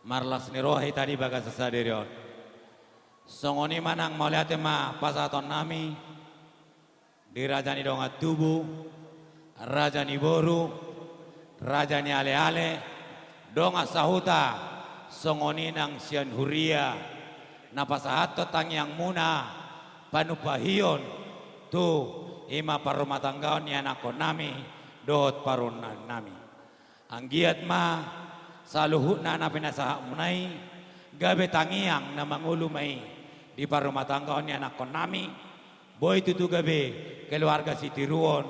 marlas ni rohi tadi baga sasadirion. Songoni manang mauliate ma pasaton nami di rajani dongat tubuh, rajani boru, rajani ale-ale, dongat sahuta, songoni nang sian huria, napasahato tang yang muna, panupahion, tu ima parumah tanggaon ni anak nami, dohot parunan nami. Anggiat ma saluhutna na pinasahak munai, gabe tangiang na mangulumay di parumah tanggaon ni anak nami, boy tutu gabe keluarga si tiruon,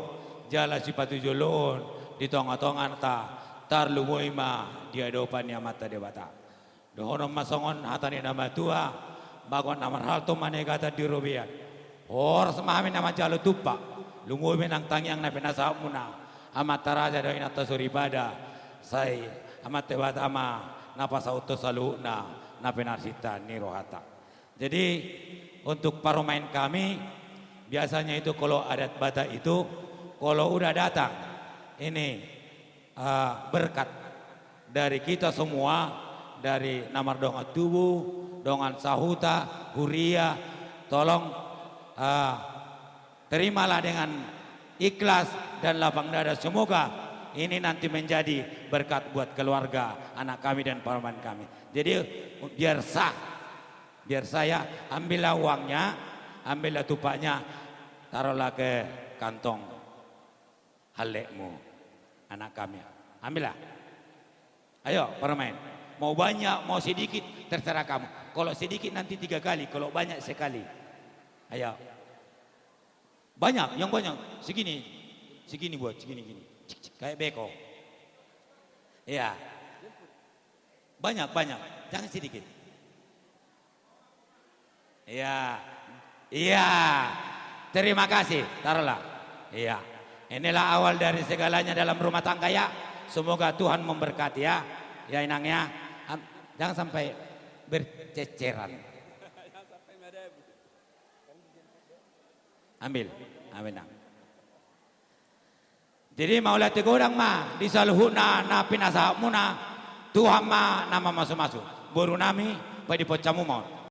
jala si patujoloon, di tonga-tongan ta, tar lumoy ma di adopan ni amata debata. Dohonom masongon hatani nama tua, bagon namar halto manegata di robian. Or semami nama jalo tupak, lumoy menang tangiang na pinasahak muna, amata raja doin atas suribada, say amat tebat ama napasa utos saluhna na penarsita ni rohata. Jadi untuk paromain kami biasanya itu kalau adat Batak itu kalau udah datang ini berkat dari kita semua, dari namar dongat tubuh, dongan sahuta, huria, tolong terimalah dengan ikhlas dan lapang dada. Semoga ini nanti menjadi berkat buat keluarga, anak kami dan paman kami. Jadi biar sah, biar saya ambillah uangnya, ambillah tupaknya, taruhlah ke kantong halekmu, anak kami. Ambillah. Ayo permain. Mau banyak, mau sedikit, terserah kamu. Kalau sedikit nanti 3 kali, kalau banyak sekali. Ayo. Banyak, yang banyak. Segini, segini buat, segini. Kayak beko. Iya. Banyak, jangan sedikit. Iya. Terima kasih, taruhlah. Iya. Inilah awal dari segalanya dalam rumah tangga ya. Semoga Tuhan memberkati ya. Ya inang ya. Jangan sampai berceceran. Ambil nang. Jadi maulah tegorang ma di saluhuna na pinasa muna Tuhan ma nama masuk-masuk. Boru nami pada pocamu mau.